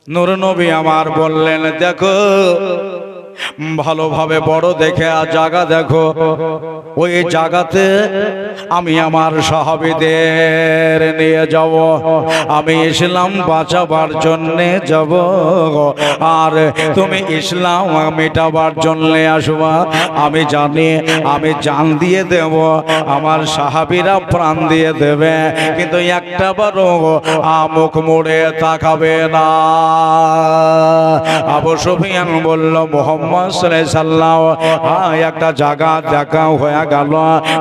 নূর নবী আমার বললেন, দেখো ভালোভাবে বড় দেখে আর জায়গা দেখো, ওই জায়গাতে আমি আমার সাহাবীদের নিয়ে যাব। আমি ইসলাম বাঁচাবার জন্যে যাব, আর তুমি ইসলাম মেটাবার জন্যে আসবা। আমি জানি আমি জান দিয়ে দেব, আমার সাহাবীরা প্রাণ দিয়ে দেবে, কিন্তু একটা বারও মুখ মুড়ে তাকাবে না। আবু সুফিয়ান বলল, মুহাম্মদ সাল্লাল্লাহু আলাইহি সাল্লাম, একটা জায়গা দেখা হয়ে গেল।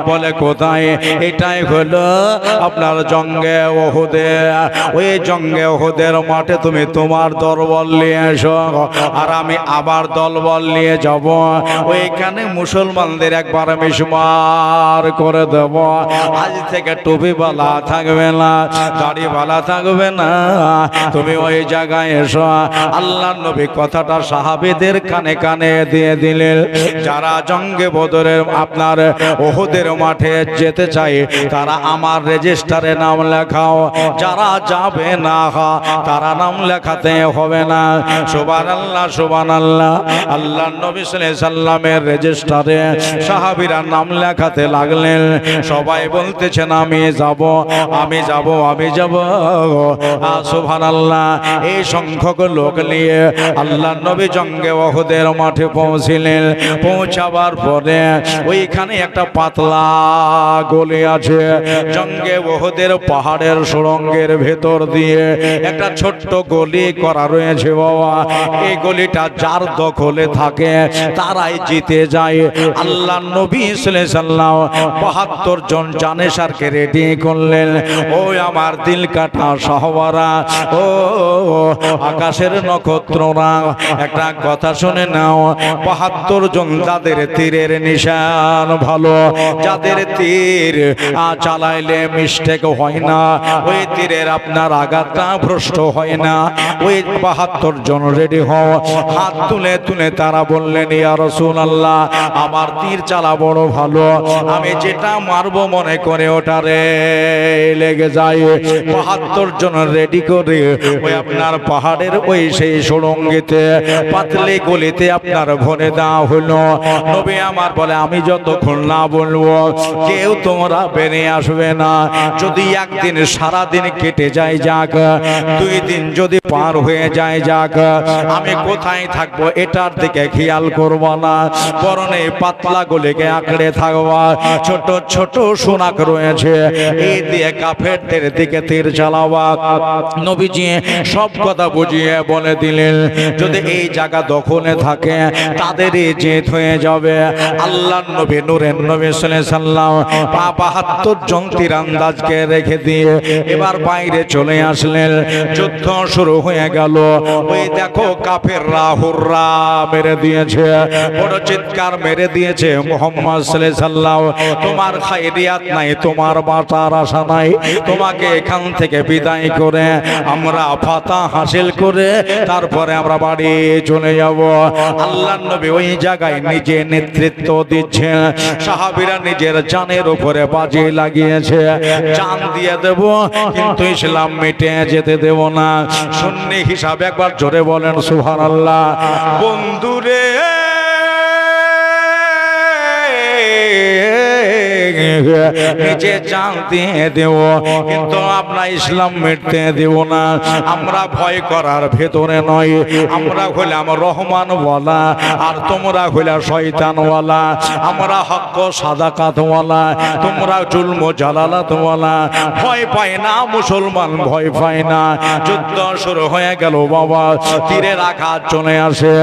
বলে কোথায়? এটাই হলো আপনার জঙ্গে উহুদে। ওই জঙ্গে উহুদের মাঠে তুমি তোমার দলবল নিয়ে এসো, আর আমি আবার দলবল নিয়ে যাব। ওইখানে মুসলমানদের একবার মিসমার করে দেব। আজ থেকে টুপিওয়ালা থাকবে না, দাড়িওয়ালা থাকবে না, তুমি ওই জায়গায় এসো। আল্লাহর নবী কথাটা সাহাবীদের কানে কানে দিয়ে দিলেন। যারা জঙ্গে বদরের আপনার উহুদের মাঠে যেতে চায় তারা আমার রেজিস্টারে নাম লেখাও, যারা যাবে না তারা নাম লেখাতে হবে না। সুবহানাল্লাহ সুবহানাল্লাহ। আল্লাহর নবী সাল্লাল্লাহু আলাইহি সাল্লামের রেজিস্টারে সাহাবীরা নাম লেখাতে লাগলেন। সবাই বলতেছেন আমি যাব, আমি যাব, আমি যাব। সুবহানাল্লাহ। এই সংখ্যক লোক নিয়ে আল্লাহর নবী জঙ্গে উহুদের মাঠে পৌঁছিলেন। পৌঁছাবার পরে ওইখানে একটা পাতলা গলি আছে। জঙ্গে উহুদের পাহাড়ের সুড়ঙ্গের ভেতর দিয়ে একটা ছোট্ট গলি করা রয়েছে বাবা। এই গলিটা যার দখলে থাকে তারাই জিতে যায়। আল্লাহর নবী সাল্লাল্লাহু আলাইহি সাল্লাম ৭২ জন জানেসারকে রেডি করলেন। ওই আমার দিল কাটা সাহাবারা, ও আকাশের নক্ষত্ররা, একটা কথা শুনে নাও। ৭২ জন যাদের তীরের নিশান ভালো, যাদের তীর চালাইলে মিস্টেক হয় না, ওই তীরের আপনার আঘাতটা ভ্রষ্ট হয় না, ওই ৭২ জন রেডি হও। হাত তুলে তুলে তারা বললেন, ইয়া রাসূলুল্লাহ, আমার তীর চালা বড় ভালো, আমি যেটা মারবো মনে করে ওটারে লেগে যায়। ৭২ জন রেডি করে ওই আপনার পাহাড়ের ওই সেই সুড়ঙ্গিতে পাতলি গলিতে আপনার ভরে দেওয়া হলো। নবী আমার বলে, আমি যতক্ষণ না বলবো কেউ তোমরা বেরিয়ে আসবে না। যদি একদিন সারা দিন কেটে যায় যাক, 2 দিন যদি পার হয়ে যায় যাক, আমি কোথায় থাকবো এটার দিকে খেয়াল করব না, বরং এই পাতলা গলিকে আঁকড়ে থাকবা। ছোট ছোট সুনাক রয়েছে, এই দিয়ে কাফেরদের দিকে তীর চালাবা। নবীজি সব কথা বুঝিয়ে বলে দিলেন, যদি এই জায়গা দখলে থাকে তাদেরই জেদ হয়ে যাবে। আল্লাহর নবী নূরের নবী সাল্লাল্লাহু আলাইহি সাল্লাম ৭২ জন তীরন্দাজকে রেখে দিয়ে এবার বাইরে চলে আসলেন। যুদ্ধ শুরু হয়ে গেল। ওই দেখো কাফেররা হুররা মেরে দিয়েছে, বড় চিৎকার মেরে দিয়েছে, মুহাম্মদ সাল্লাল্লাহু আলাইহি সাল্লাম তোমার খায়রিয়াত নাই, তোমার বাঁচার আশা নাই, তোমাকে এখান থেকে বিদায় করে আমরা ফাতা হাসিল করে তারপরে আমরা বাড়ি চলে যাব। আল্লাহর নবী ওই জায়গায় নিজে নেতৃত্ব দিচ্ছেন। সাহাবীরা নিজের জানের উপরে বাজি লাগিয়েছে, জান দিয়ে দেব কিন্তু ইসলাম মিটে যেতে দেব না। সুন্নি হিসাবে একবার জোরে বলেন সুবহানাল্লাহ। বন্ধুরে নিজে জান দিয়ে দেব কিন্তু আমরা ইসলাম মিটতে দেব না। আমরা ভয় করার ভেতরে নয়, আমরা হইলাম রহমান ওয়ালা আর তোমরা হইলা শয়তান ওয়ালা। আমরা হক সাদাকাত ওয়ালা, তোমরা জুলম জালালাত ওয়ালা। ভয় পায় না মুসলমান, ভয় পায় না। যুদ্ধ শুরু হয়ে গেল বাবা, তীরের আঘাত চলে আসে।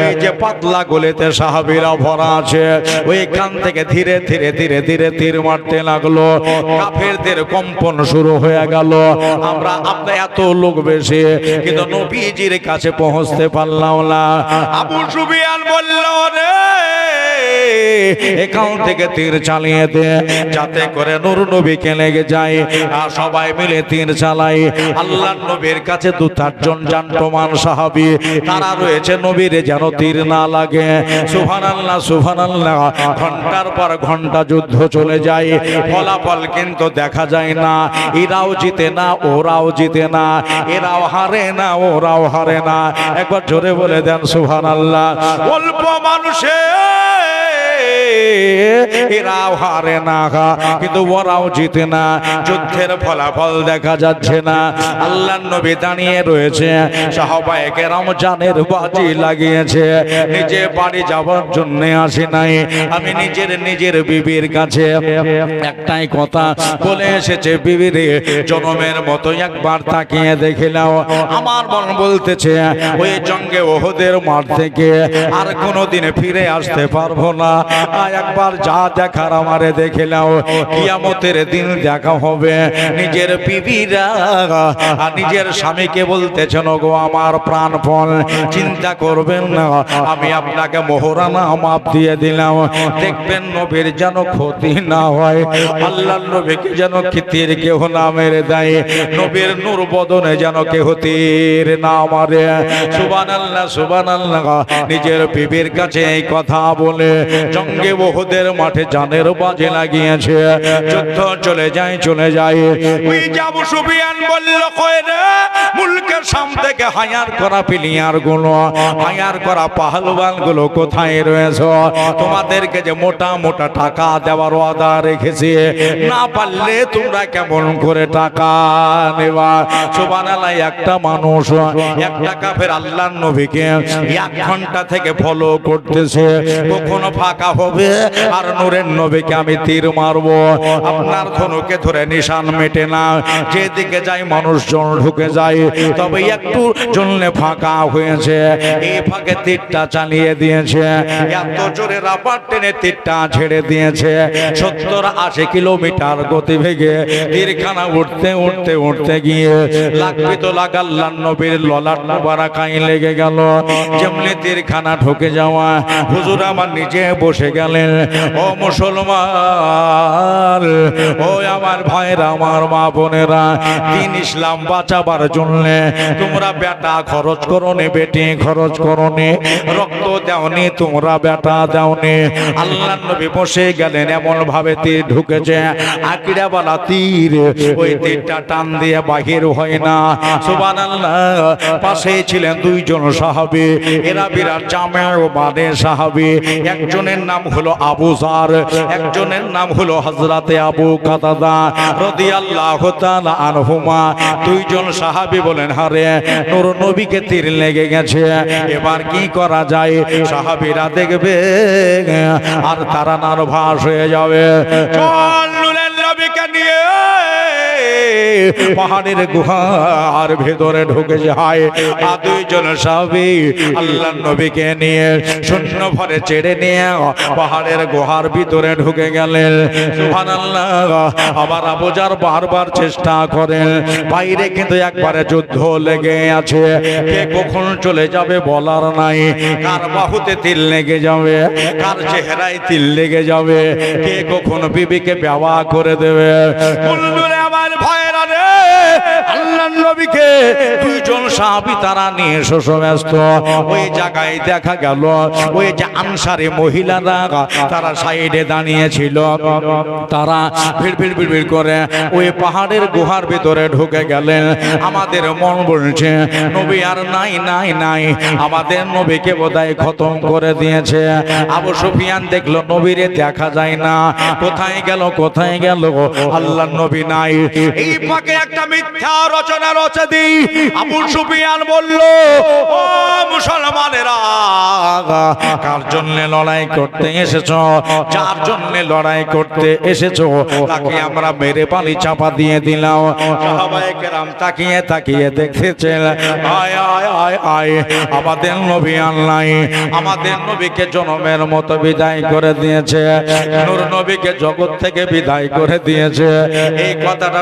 ওই যে পাতলা গলিতে সাহাবীরা ভরা আছে, ওইখান থেকে ধীরে ধীরে ধীরে ধীরে তীর মারতে লাগলো। কাফেরদের কম্পন শুরু হয়ে গেল। আমরা আপনার এত লোক বেশি কিন্তু নবীজির কাছে পৌঁছতে পারলাম না। আবু সুফিয়ান বলল, রে এখান থেকে তীর চালিয়ে দে, যাতে করে নূর নবীকে লেগে যায়। আর সবাই মিলে তীর চালায়। আল্লাহর নবীর কাছে 2-4 জন জান্টমান সাহাবী তারা রয়েছে, নবীর যেন তীর না লাগে। সুবহানাল্লাহ সুবহানাল্লাহ। ঘন্টার পর ঘন্টা যুদ্ধ চলে যায়, ফলাফল কিন্তু দেখা যায় না। এরাও জিতে না, ওরাও জিতে না, এরাও হারে না, ওরাও হারে না। একবার জোরে বলে দেন সুবহানাল্লাহ। অল্প মানুষে এরাও হারে না, কিন্তু ওরাও জিতে না। যুদ্ধের ফলাফল দেখা যাচ্ছে না। আল্লাহর নবী দাঁড়িয়ে রয়েছে, সাহাবায়ে কেরাম জানের বাজি লাগিয়েছে। নিজে বাড়ি যাওয়ার জন্য আসি নাই, আমি নিজের বিবির কাছে একটাই কথা বলে এসেছে, বিবি রে, জনমের মতো একবার তাকিয়ে দেখে নাও। আমার মন বলতেছে ওই জঙ্গে ওহদের মাঠ থেকে আর কোনোদিন ফিরে আসতে পারবো না। একবার যা দেখার আমারে দেখে নাও। কিয়ামতের দিন দেখা হবে। নিজের বিবিরা আর নিজের স্বামীকে বলতেছেন, গো আমার প্রাণপণ, চিন্তা করবেন না, আমি আপনাকে মোহরানা মাপ দিয়ে দিলাম। দেখবেন নবীর যেন ক্ষতি না হয়, আল্লাহর নবীকে যেন তীর কেহ না মেরে দেয়, নবীর নূর বদনে যেন কেহ তীর না মারে। সুবহানাল্লাহ সুবহানাল্লাহ। নিজের বিবির কাছে এই কথা বলে জঙ্গে ওহদের মাঠে জানের বাজি লাগিয়েছে। যুদ্ধ চলে যায় চলে যায়। ওই আবু সুফিয়ান বলল, কই রে, মুলকের সামনে থেকে হায়ার করা প্লেয়ার গুলো, হায়ার করা পাহলওয়ান গুলো কোথায় রয়েছে? তোমাদেরকে যে মোটা মোটা টাকা দেওয়ার ওয়াদা রেখেছি, না পারলে তোমরা কেমন করে টাকা নেবা? সুবহানাল্লাহ। একটা মানুষ, একটা কাফের আল্লাহর নবীকে 1 ঘন্টা থেকে ফলো করতেছে, কখনো ফাঁকা হবে আর নূরের নবীকে আমি তীর মারবো। আপনার ধনুকে ধরে নিশান মেটে না, যেদিকে যাই মানুষজন ঢুকে যায়। তবে একটু জন্য ফাঁকা হয়েছে, এই ফাঁকে তীরটা চালিয়ে দিয়েছে। এত জোরে রাবার টেনে তীরটা ছেড়ে দিয়েছে, 70-80 কিলোমিটার গতিবেগে তীরখানা উঠতে উঠতে উঠতে গিয়ে লাগবে তো লাগাল্লাহ নবীর ললাট মুবারাকায় লেগে গেল। যেমনি তীরখানা ঢুকে যাওয়া, হুজুর আমার নিজে বসে গেলেন। ও মুসলমান, ও আমার ভাইরা, আমার মা বোনেরা, দিন ইসলাম বাঁচাবার জন্য তোমরা বেটা খরচ করোনি, বেটি খরচ করোনি, রক্ত দাওনি, তোমরা বেটা দাওনি। আল্লাহর নবী বসে গেলেন, এমন ভাবে তীর ঢুকেছে, আকিড়াওয়ালা তীর, ওই তীরটা টান দিয়ে বাহির হয় না। সুবহানাল্লাহ। পাশে ছিলেন 2 জন সাহাবী, এরা বিরাট জামে ও মানে সাহাবী। একজনের নাম হলো আবু যার, একজনের নাম হলো হযরতে আবু কাতাদা রাদিয়াল্লাহু তাআলা আনহুমা। 2 জন সাহাবী বলেন, হারে, নূর নবীকে তীর লেগে গেছে, এবার কি করা যায়? সাহাবীরা দেখবে আর তারা নার্ভাস হয়ে যাবে। চল নূরের নবীকে নিয়ে পাহাড়ের গুহার ভেতরে ঢুকে যায়। আর 2 জন সাহাবী আল্লাহর নবীকে নিয়ে শূন্য ভরে চেড়ে নিয়ে পাহাড়ের গুহার ভিতরে ঢুকে গেলেন। সুবহানাল্লাহ। আবার আবু যার বারবার চেষ্টা করেন, বাইরে কিন্তু একবারে যুদ্ধ লেগে আছে, কে কখন চলে যাবে বলার নাই। কার বাহুতে তীর লেগে যাবে, কার চেহারায় তীর লেগে যাবে, কে কখন বিবিকে বিবাহ করে দেবে। বন্ধুরা আমার ভাইরা রে, আল্লাহর নবীকে 2 জন সাহাবী তারা নিয়ে শোষব্যস্ত। ওই জায়গায় দেখা গেল ওই যে আনসারী মহিলারা তারা সাইডে দাঁড়িয়ে ছিল, তারা ভিড় ভিড় ভিড় ভিড় করে ওই পাহাড়ের গুহার ভিতরে ঢুকে গেলেন। আমাদের মন বলছে নবী আর নাই নাই নাই, আমাদের নবীকে বোধহয় খতম করে দিয়েছে। আবু সুফিয়ান দেখলো নবীরে দেখা যায় না, কোথায় গেল কোথায় গেল, আল্লাহর নবী নাই। এই ফাঁকে একটা মিথ্যা রচনা রচে দিই। আবু সুফিয়ান বলল, ও মুসলমানেরা, কার জন্য লড়াই করতে এসেছো? যার জন্য লড়াই করতে এসেছো তাকে আমরা মেরে পালি চাপা দিয়ে দিলাম। সাহাবায়ে কেরাম তাকিয়ে তাকিয়ে দেখতেছেন, আয় আয় আয় আয়, আমাদের নবী আল্লাহ আমাদের নবীকে জনমের মতো বিদায় করে দিয়েছে, নূর নবীকে জগৎ থেকে বিদায় করে দিয়েছে। এই কথাটা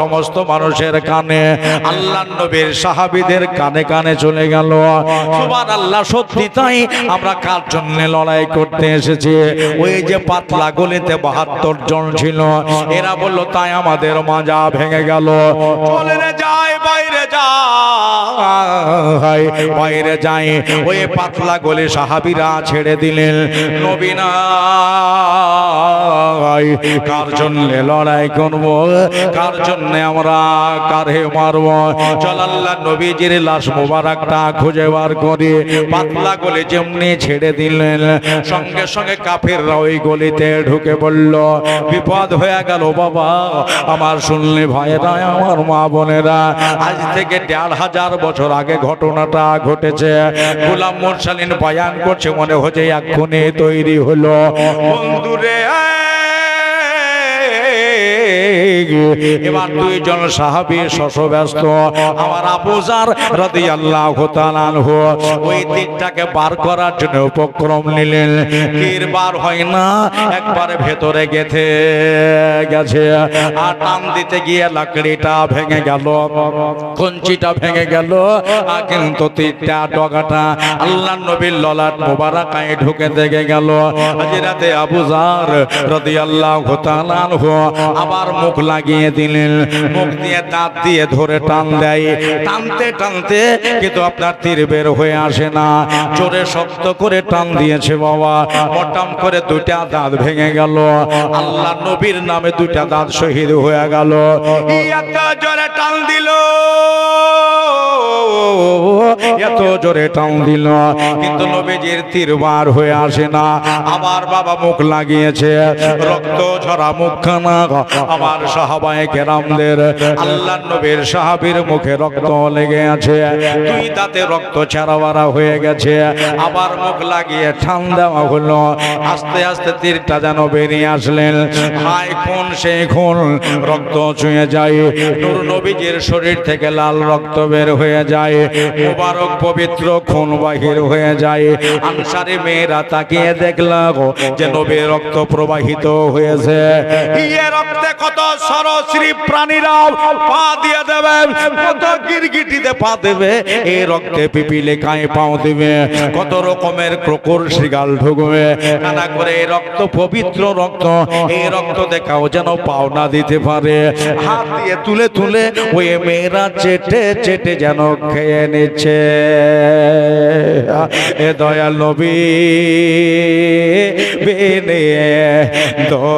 সমস্ত মানুষের কানে, আল্লাহর নবীর সাহাবীদের কানে কানে চলে গেল। সুবহানাল্লাহ, সত্যি তাই। আমরা কার জন্য লড়াই করতে এসেছি? ওই যে পাতলা গলিতে 72 জন ছিল, এরা বলল তাই আমাদের মাজা ভেঙে গেল, চলে রে যাই বাইরে যাই, বাইরে যাই। ওই পাতলা গলি সাহাবীরা ছেড়ে দিলেন। নবী নাই, কার জন্য লড়াই করব? কার জন্য আমরা কারে মারব? চল আল্লাহ নবীজির লাশ মোবারকটা খুঁজে বার করে পাতলা গলি যেমনি ছেড়ে দিলেন, সঙ্গে সঙ্গে কাফেররা ওই গলিতে ঢুকে পড়ল। বিপদ হয়ে গেল বাবা আমার। শুনলে ভাইরা, আমার মা বোনেরা, আজ থেকে ১৫০০ বছর আগে ঘটনাটা ঘটেছে। গোলাম মুরসালিন বয়ান করছে, মনে হচ্ছে এক্ষুনি তৈরি হলো। বন্ধুরে, এবার 2 জন সাহাবী শশব্যস্ত। আমার আবু যার রাদিয়াল্লাহু তাআলা আনহু ওই তীরটাকে বার করার জন্য উপক্রম নিলেন। তীর বার হয় না, একবারে ভেতরে গেথে গেছে। আর টান দিতে গিয়ে লাকড়িটা ভেঙে গেল, কঞ্চিটা ভেঙে গেল। কিন্তু তীরটা, ডগাটা আল্লাহর নবীর ললাট মোবারকায় ঢুকে দেখে গেল। হযরতে আবু যার রাদিয়াল্লাহু তাআলা আনহু আবার মুখ লাগিয়ে দিলেন। মুখ দিয়ে দাঁত দিয়ে ধরে টান দেয়, টানতে টানতে কিন্তু আপনার তীর বের হয়ে আসে না। জোরে শক্ত করে টান দিয়েছে বাবা, মোটাম করে 2টা দাঁত ভেঙে গেল। আল্লাহ নবীর নামে 2টা দাঁত শহীদ হয়ে গেল। এত জোরে টান দিল, এত জোরে টান দিল, কিন্তু নবীজির তীর বার হয়ে আসে না। আবার বাবা মুখ লাগিয়েছে, রক্ত ঝরা মুখখানা আমার সাহাবায়ে কেরামদের, আল্লাহর নবীর সাহাবীর মুখে রক্ত লেগে আছে, 2 দাঁতে রক্ত ছাড়াওয়ারা হয়ে গেছে। আবার মুখ লাগিয়ে টান দেওয়া হলো। আস্তে আস্তে তীরটা যেন বেরিয়ে আসলেন। হায় খুন, সেই খুন, রক্ত চুঁয়ে যায়। নূর নবীজির শরীর থেকে লাল রক্ত বের হয়ে যায়, মুবারক পবিত্র খুন বাহির হয়ে যায়। আনসারী মেয়েরা তাকিয়ে দেখলাম যে নবীর রক্ত প্রবাহিত হয়েছে। এই রক্তে কত সরীসৃপ প্রাণীরা পা দিয়ে দেবে, কত গিরগিটিতে পা দেবে, এই রক্তে পিপিলে কাঁয়ে পাও দেবে, কত রকমের ক্রোকর শৃগাল ঢুকবে। কানা করে এই রক্ত, পবিত্র রক্ত, এই রক্ত দেখাও যেন পাও না দিতে পারে। হাত দিয়ে তুলে তুলে ওই মেয়েরা চেটে চেটে যেন খেয়ে নিচ্ছে। এ দয়াল নবী বেনে দো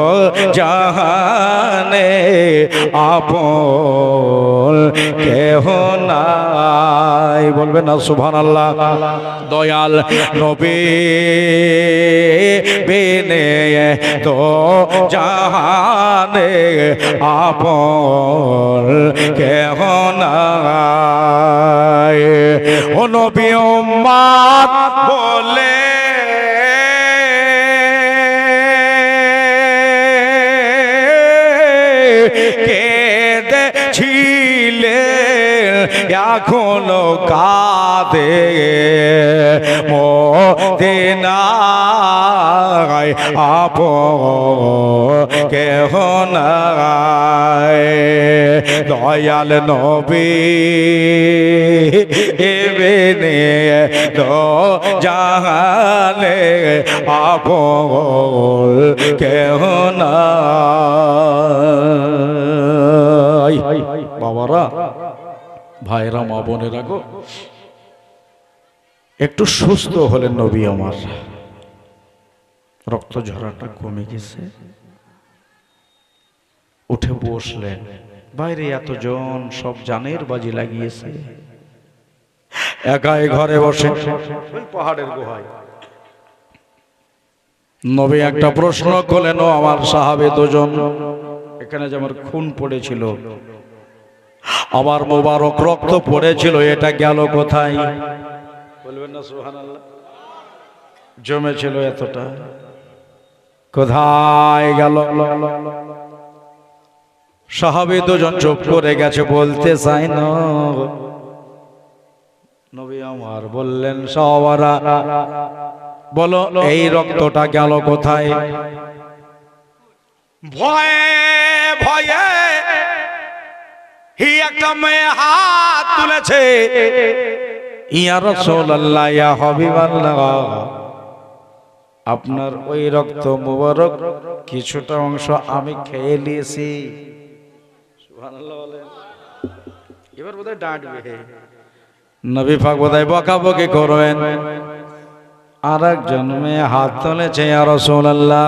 জাহানে আপন কেহ নাই, বলবেন না সুবহানাল্লাহ। দয়াল নবী বেনে তো জাহানে আপন কেহ নাই। ও নবী উম্মত বলে এখনো কাঁদে মদিনায় আপন কেহ নাই। দয়াল নবী এবেনে তো জাহানে আপন কেহ নাই। বাবারা, ভাইরা, মা বোনেরা গো, একটু সুস্থ হলেন নবী আমার, রক্ত ঝরাটা কমে গেছে, উঠে বসলেন। বাইরে এতজন সব জানের বাজি লাগিয়েছে, একাই ঘরে বসে ওই পাহাড়ের গুহায় নবী একটা প্রশ্ন করলেন, আমার সাহাবে 2 জন, এখানে যে আমার খুন পড়েছিল, আমার মোবারক রক্ত পড়েছিল, এটা গেল কোথায়? বলবেন না সুবহানাল্লাহ। জমেছিল এতটা, কোথায় গেল? সাহাবী 2 জন চুপ করে গেছে, বলতে চাই না। নবী আমার বললেন, সাহাবারা বলো এই রক্তটা গেল কোথায়? ভয়ে ভয়ে একটা মেয়ে হাত তুলেছে, ইয়া রাসূলুল্লাহ ইয়া হাবিবাল্লাহ, আপনার ওই রক্ত মুবারক কিছুটা অংশ আমি খেয়ে নিয়েছি। সুবহানাল্লাহ বলেন। এবার বোধহয় ডাঁটবে, নবী পাক বোধহয় বকাবকি করবেন। আর একজন মেয়ে হাত তুলেছে, ইয়া রাসূলুল্লাহ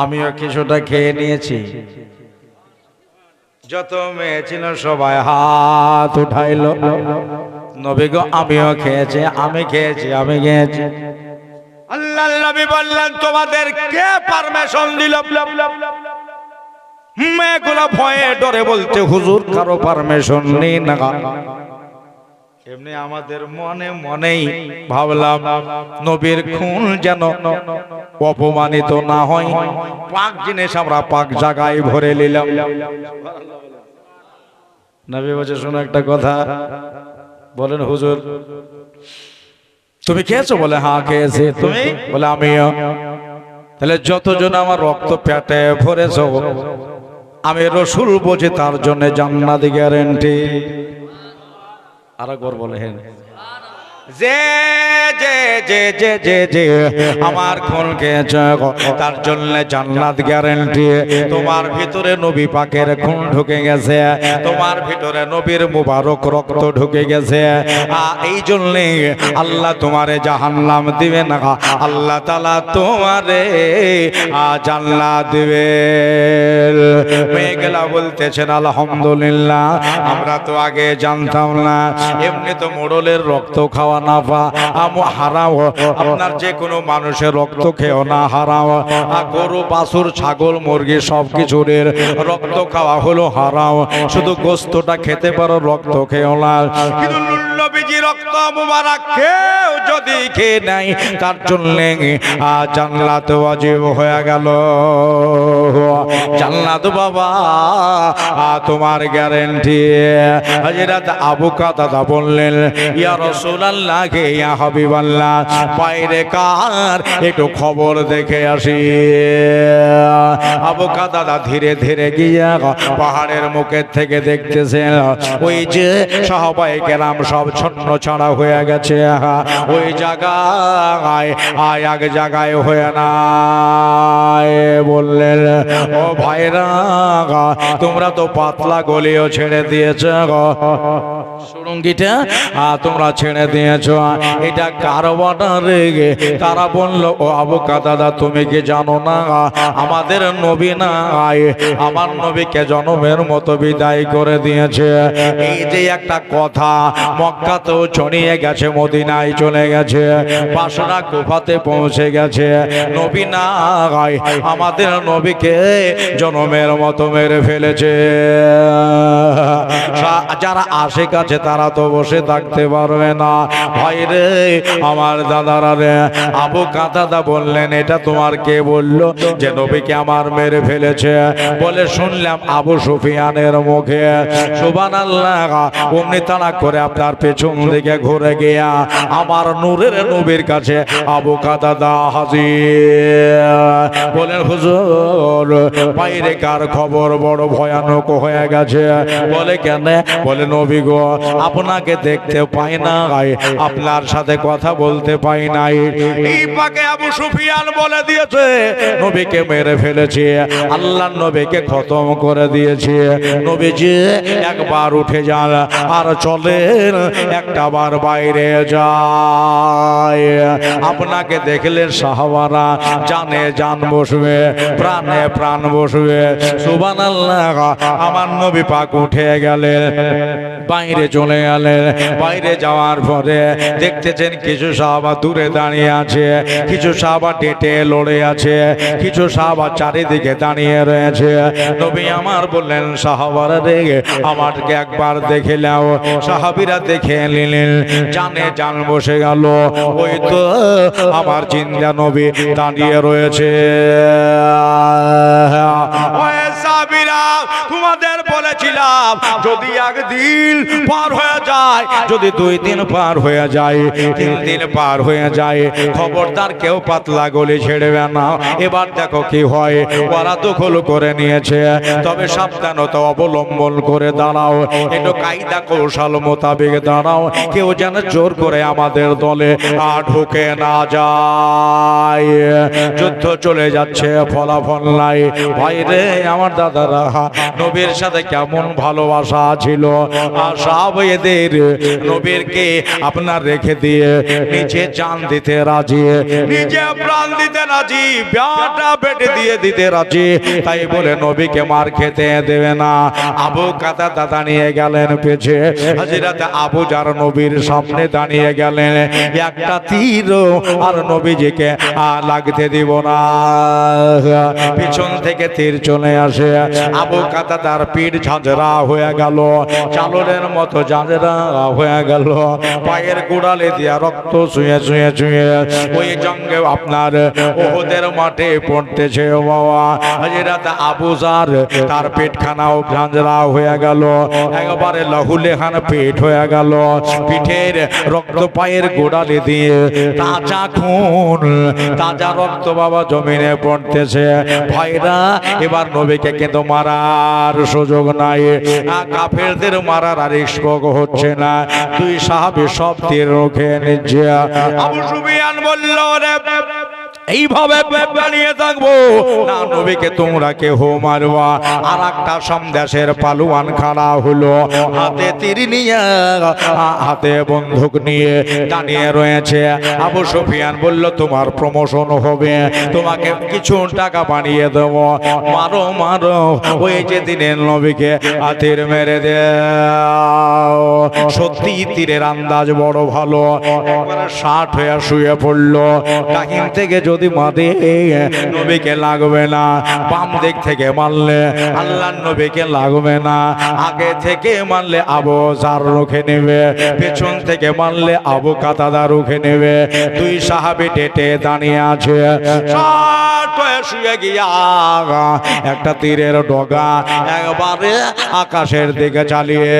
আমিও কিছুটা খেয়ে নিয়েছি। যত মেয়ে ছিল সবাই হাত উঠাইলো, নবী গো আমিও খেয়েছি, আমি খেয়েছি, আমি খেয়েছি। আল্লাহর নবী বললেন তোমাদের কে পারমিশন দিল? মেয়েগুলো ভয়ে ডরে বলতে হুজুর কারো পারমিশন নেই না। এমনি আমাদের মনে মনেই ভাবলাম নবীর খুন যেন অপমানিত না হয়, পাক জিনিস আমরা পাক জায়গায় ভরে নিলাম। নবী বলছে শোনো একটা কথা, বলেন হুজুর তুমি খেয়েছো? বলে হ্যাঁ খেয়েছি। তুমি? বলে আমিও। তাহলে যতজন আমার রক্ত পেটে ভরেছ আমি রসুল বুঝি তার জন্য জান্নাতি গ্যারান্টি। আর একবার বলেন যে যে যে যে যে যে আমার খুন খেয়েছে তার জন্য জান্নাত গ্যারান্টি। তোমার ভিতরে নবী পাকের খুন ঢুকে গেছে, তোমার ভিতরে নবীর মুবারক রক্ত ঢুকে গেছে। এই জন্যে আল্লাহ তোমারে জাহান্নাম দিবে না, আল্লাহ তাআলা তোমারে জান্নাত দিবে। মেয়েগুলা বলতেছেন আলহামদুলিল্লাহ, আমরা তো আগে জানতাম না। এমনি তো মোড়লের রক্ত খাওয়া না হারাম, আপনার যে কোনো মানুষের রক্ত খেও না হারাম। গরু বাছুর ছাগল মুরগি সবকিছুর রক্ত খাওয়া হলো হারাম, শুধু গোস্তটা খেতে পারো, রক্ত খেও না। কিন্তু নবীজি রক্ত মুবারক কেউ যদি খেয়ে নেয় তার জন্য জান্নাত ওয়াজিব হয়ে গেল। জান্নাত বাবা তোমার গ্যারান্টি। হযরত আবু কাতাদা বললেন ইয়া রাসূলুল্লাহ গে ইয়া হাবিবাল্লাহ বাইরে কার একটু খবর দেখে আসি। আবু কাতাদা ধীরে ধীরে গিয়া পাহাড়ের মুখের থেকে দেখতেছেন ওই যে সাহাবায়ে কেরাম সব ছন্ন ছাড়া হয়ে গেছে, ওই জায়গায় এক জায়গায় হয়ে না। বললেন ও ভাইরা তোমরা তো পাতলা গলিও ছেড়ে দিয়েছ, সুরঙ্গিটা তোমরা ছেড়ে দিয়েছ, এটা কার বর্ডারে? তারা বলল ও আবু কাতাদা তুমি কি জানো না আমাদের নবী নাই, আমার নবীকে জনমের মতো বিদায় করে দিয়েছে। এই যে একটা কথা মক্কাতেও ছড়িয়ে গেছে, মদিনায় চলে গেছে, বাসরা কুফাতে পৌঁছে গেছে। নবী নাই, আমাদের নবীকে জনমের মতো মেরে ফেলেছে। যারা আশিক আছে তারা তো বসে থাকতে পারবে না। ভাই রে আমার দাদারা রে, আবু কাতাদা বললেন এটা তোমার কে বললো যে নবীকে আমার মেরে ফেলেছে? বলে শুনলাম আবু সুফিয়ানের মুখে। সুবহানাল্লাহ। অমনি তাড়া করে আপনার পেছন দিকে ঘুরে গিয়া আমার নূরের নবীর কাছে আবু কাতাদা হাজির। বলেন হুজুর বাইরে কার খবর বড় ভয়ানক হয়ে গেছে। বলে কেন? বলে নবী গো আপনাকে দেখতে পাই না, আপনার সাথে কথা বলতে পাই নাই। এই পাকে আবু সুফিয়ান বলে দিয়েছে নবীকে মেরে ফেলেছে, আল্লাহর নবীকে খতম করে দিয়েছে। নবীজি একবার উঠে যান আর চলেন একটা বার বাইরে যায়। আপনাকে দেখলে সাহাবারা জানে জান বসবে, প্রাণে প্রাণ বসবে। সুবহানাল্লাহ। আমার নবী পাক উঠে গেলেন, বাইরে চলে গেলেন। বাইরে যাওয়ার পরে দেখতেছেন কিছু সাহাবা দূরে দাঁড়িয়ে আছে, কিছু সাহাবা ডেটে লড়ে আছে, কিছু সাহাবা চারিদিকে দাঁড়িয়ে রয়েছে। নবী আমার বললেন সাহাবারা রে আমাকে একবার দেখে নাও। সাহাবীরা দেখে নিলেন, জানে জান বসে গেল। ওই তো আমার জিন্দা নবী দাঁড়িয়ে রয়েছে। ওই সাহাবীরা তোমাদের বলেছিলাম যদি একদিন পার হয়ে যায়, যদি 2 দিন পার হয়ে যায়, 3 দিন পার হয়ে যায়, খবরদার কেউ পাতলা গলি ছেড়বে না। এবার দেখো কি হয়, ওরা দখল করে নিয়েছে। তবে সাবধানতা অবলম্বন করে দাঁড়াও, একটু কায়দা কৌশল মোতাবেক দাঁড়াও, কেউ যেন জোর করে আমাদের দলে ঢুকে না যায়। যুদ্ধ চলে যাচ্ছে, ফলাফল নাই। ভাইরে আমার দাদারা, নবীর সাথে কেমন ভালোবাসা ছিল, সাহাবায়েদের নবীরকে আপনার রেখে দিয়ে নিচে জান দিতে রাজি, নিজে প্রাণ দিতে রাজি, ব্যাটা বেটে দিয়ে দিতে রাজি। তাই বলে নবীকে মার খেতে দেবে না। আবু কাতাদা দাঁড়িয়ে গেলেন পেছে, হযরত আবু জার নবীর সামনে দাঁড়িয়ে গেলেন, একটা তীর আর নবীজিকে লাগতে দিব না। পিছন থেকে তীর চলে আসে, আবু কাতাদার পিঠ ঝাঁঝরা হয়ে গেল, চালনের মতো ঝাঁঝরা হয়ে গেল, পায়ের গোড়ালে দিয়া রক্ত চুয়ে চুয়ে চুয়ে ওই জঙ্গে আপনার ওহদের মাঠে পড়তেছে। বাবা হযরত আবু জার তার পেটখানাও ঝাঁঝরা হয়ে গেল, একবারে লহুলেহান পেট হয়ে গেল, পিঠের রক্ত পায়ের গোড়ালে দিয়ে তাজা খুন তাজা রক্ত বাবা জমিনে পড়তেছে। ভাইরা এবার নবীকে কিন্তু মারার সুযোগ নাই, কাফেরদের মারার আর ইশক হচ্ছে না। 2 সাহাবী সব তীর রুখে নিচ্ছে। আবু সুফিয়ান বলল, রে এইভাবে দাঁড়িয়ে থাকবো না, নবীকে তোমরা কেউ মারবা। আর একটা সন্দেশের পালুয়ান খাড়া হলো, হাতে তীর নিয়ে হাতে বন্দুক নিয়ে দাঁড়িয়ে রয়েছে। আবু সুফিয়ান বলল, তোমার প্রমোশন হবে, তোমাকে কিছু টাকা বানিয়ে দেব, মারো মারো। ওই যে দিনের নবীকে তীর মেরে দাও। সত্যি তীরের আন্দাজ বড় ভালো, একবারে 60 হয়ে শুয়ে পড়লো। ডাকিন থেকে যদি মারে নবীকে লাগবে না, বাম দিক থেকে মারলে আল্লাহর নবীকে লাগবে না, আগে থেকে মারলে আবু জার রুখে নেবে, পেছন থেকে মারলে আবু কাতাদা রুখে নেবে। 2 সাহাবী ডেটে দাঁড়িয়ে আছে। শুয়ে গিয়া একটা তীরের ডগা একবারে আকাশের দিকে চালিয়ে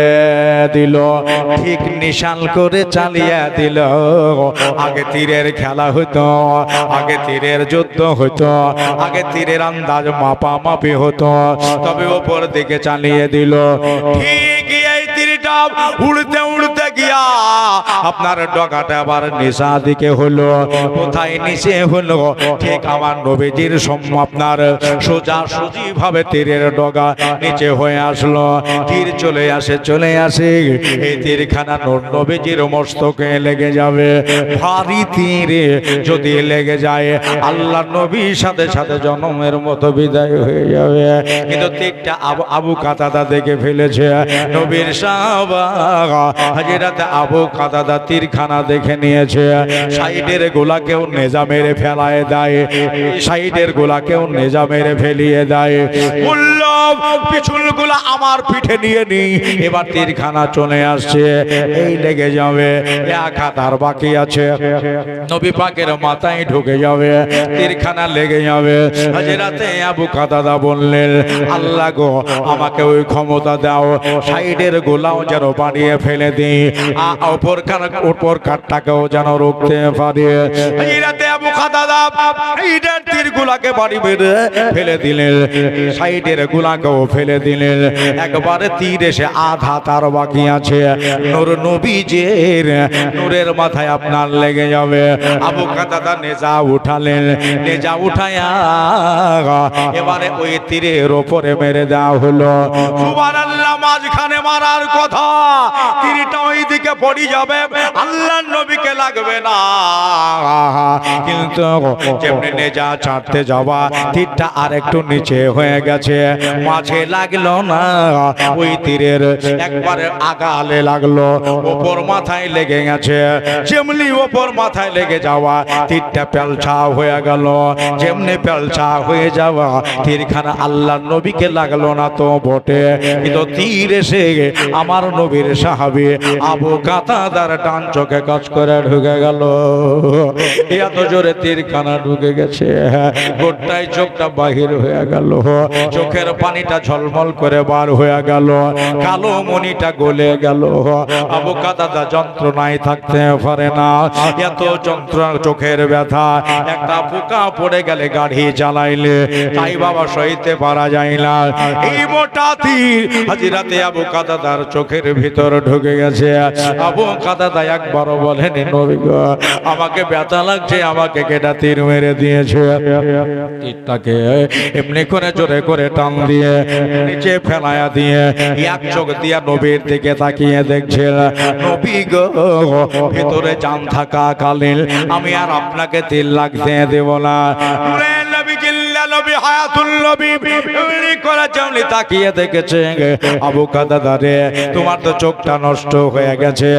দিল, ঠিক নিশান করে চালিয়ে দিল। আগে তীরের খেলা হতো, আগে তীরের যুদ্ধ হতো, আগে তীরের আন্দাজ মাপামাপি হতো, তবে ওপর দিকে চালিয়ে দিল। ঠিক এই তীরটা উড়তে উড়তে গিয়া আপনার ডগাটা আবার নিচা দিকে হলো। কোথায় নিচে হলো, ঠিক আমার নবীজির আপনার সোজা সুজি ভাবে তীরের ডগা নিচে হয়ে আসলো। তীর চলে আসে, এই তীরখানা নবীজির মস্তকে লেগে যাবে। ভারী তীরে যদি লেগে যায়, আল্লাহ নবীর সাথে সাথে জন্মের মতো বিদায় হয়ে যাবে। কিন্তু তীরটা আবু কাতাদা দেখে ফেলেছে। নবীর সাহাবা হযরত আবু কাতাদা তীরখানা দেখে নিয়েছে। সাইডের গোলাকেও নেজা মেরে ফেলায় দেয়, সাইডের গোলাকেও নেজা মেরে ফেলিয়ে দেয়। বলল, পিছন গোলা আমার পিঠে নিয়ে নি। এবার তীরখানা চলে আসছে, এই লেগে যাবে, এক হাত আর বাকি আছে, নবী পাকের মাথায় ঢুকে যাবে, তীরখানা লেগে যাবে। হযরত আবু কাতাদা বললেন, আল্লাহ গো, আমাকে ওই ক্ষমতা দাও, সাইডের গোলাও যেন বানিয়ে ফেলে দিই, উপর কাঠটাকেও যেন রুখতে পারি। হযরত আবু কাতাদা সাইডের তীরগুলাকে বাড়ি মেরে ফেলে দিলেন, সাইডের গুলাকেও ফেলে দিলেন। একবারে তীর এসে আধা তার বাকি আছে, নূর নবীজির নূরের মাথায় আপনার লেগে যাবে। আবু কাতাদা নেজা উঠালেন, নেজা উঠায়া এবারে ওই তীরের উপরে মেরে দেওয়া হলো। সুবহানাল্লাহ, মাঝখানে মারার কথা, তীরটা ওই দিকে পড়ে যাবে, আল্লাহর নবীকে লাগবে না। কিন্তু যেমনি নেজা ছাড়তে যাওয়া, তীরটা আর একটু নিচে হয়ে গেছে, মাঝে লাগলো না, ওই তীরের একবারে আগালে লাগলো, ওপর মাথায় লেগে গেছে। যেমনি ওপর মাথায় লেগে যাওয়া, তীরটা পেলছা হয়ে গেল। যেমনি পেলছা হয়ে যাওয়া, তীরখানা আল্লাহর নবীকে লাগলো না তো বটে, কিন্তু তীর এসে আমার নবীর সাহাবী আবু কাতাদার ডান চোখে কাজ করে ঢুকে গেল। এত জোরে তীরখানা ঢুকে গেছে, গোটাই চোখটা বাহির হয়ে গেল, চোখের পানিটা ঝলমল করে বার হয়ে গেল, কালো মণিটা গলে গেল। আবু কাতাদা যন্ত্রণায় থাকতে পারে না, এত যন্ত্রণা, চোখের ব্যথা, একটা পোকা পড়ে গেলে গাড়ি চালাইলে তাই বাবা সইতে পারা যায় না। এই মোটা তীর হাজিরাতে আবু কাতাদার চোখের ভিতর ঢুকে গেছে। আবু কাতাদা একবারও বলেন, নবী গো আমাকে ব্যথা লাগছে, আমাকে কেটা তীর মেরে দিয়েছে। তীরটাকে এমনি করে জোরে করে টান দিয়ে নিচে ফেলায়া দিয়ে এক চোখ দিয়া নবীর দিকে তাকিয়ে দেখছে, নবী গো ভিতরে জান থাকা কালীন আমি আর আপনাকে তীর লাগতে দেব না। তাকিয়ে দেখেছে, আবু কাতাদা রে তোমার তো চোখটা নষ্ট হয়ে গেছে,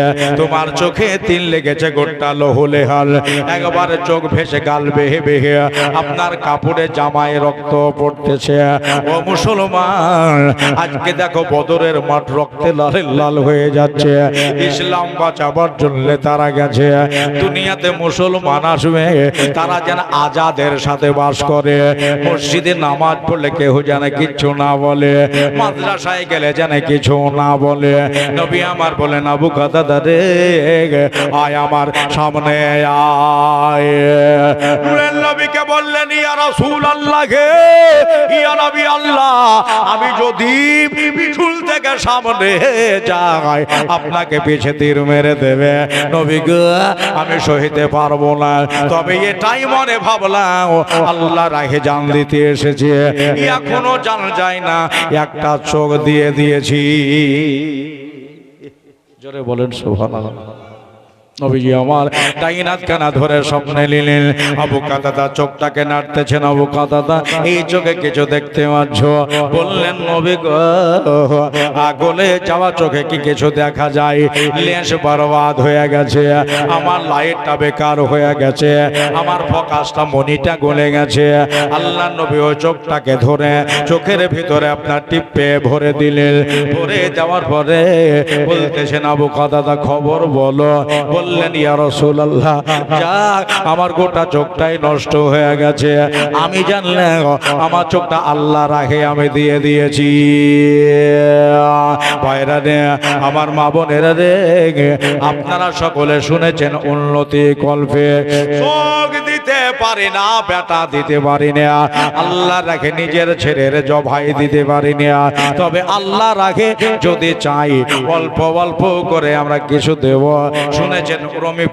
তোমার চোখে তিল লেগেছে, গোটা লহুলেহাল, একবারে চোখ ভেসে গাল বেহে বেহে আপনার কাপড়ে জামায় রক্ত পড়তেছে। ও মুসলমান, আজকে দেখো বদরের মাঠ রক্তে লাল লাল হয়ে যাচ্ছে, ইসলাম বাঁচাবার জন্য তারা গেছে। দুনিয়াতে মুসলমান আসবে, তারা যেন আজাদের সাথে বাস করে, মসজিদে নামাজ পড়লে কেউ যেন কিছু না বলে, মাদ্রাসায় গেলে যেন কিছু না বলে। নবী আমার বলেন, আবু কাতাদা রে আয় আমার সামনে আয়। নবীকে বললেন, ইয়া রাসূলুল্লাহ হে, ইয়া নবী আল্লাহ, আমি যদি পিছুল থেকে সামনে যাই আপনাকে পিছে তীর মেরে দেবে। নবী গো আমি সহিতে পারবো না, তবে এটাই মনে ভাবলাম আল্লাহ রাহে জান দিতে এসেছে, এখনো জান যায় না, একটা চোখ দিয়ে দিয়েছি। জোরে বলেন সুবহানাল্লাহ। নবীজি আমার ডাইনাত কানা ধরে স্বপ্নে নিলেন, আবু কাতাদা চোখটাকে নাড়তেছেন, আবু কাতাদা এই চোখে কিছু দেখতে পাচ্ছ? বললেন, নবী গো গলে যাওয়া চোখে কি কিছু দেখা যায়? লেন্স বরবাদ হয়ে গেছে, আমার লাইটটা বেকার হয়ে গেছে, আমার ফোকাসটা মনিটা গলে গেছে। আল্লাহ নবী ওই চোখটাকে ধরে চোখের ভিতরে আপনার টিপে ভরে দিলেন। ভরে যাওয়ার পরে বলতেছেন, আবু কাতাদা খবর বলো। বললেন, ইয়া রাসূলুল্লাহ যাক আমার গোটা চোখটাই নষ্ট হয়ে গেছে, আমি জানলাম আমার চোখটা আল্লাহ রাহে আমি দিয়ে দিয়েছি। ভাইরা রে, আমার মা বোনেরা রে, আপনারা সকলে শুনেছেন উন্নতি কল্পে চোখ দিতে পারি না, বেটা দিতে পারি না, আল্লাহ রাখে নিজের ছেলের জবাই দিতে পারি না, তবে আল্লাহ রাখে যদি চাই অল্প অল্প করে আমরা কিছু দেব। শুনেছেন রমি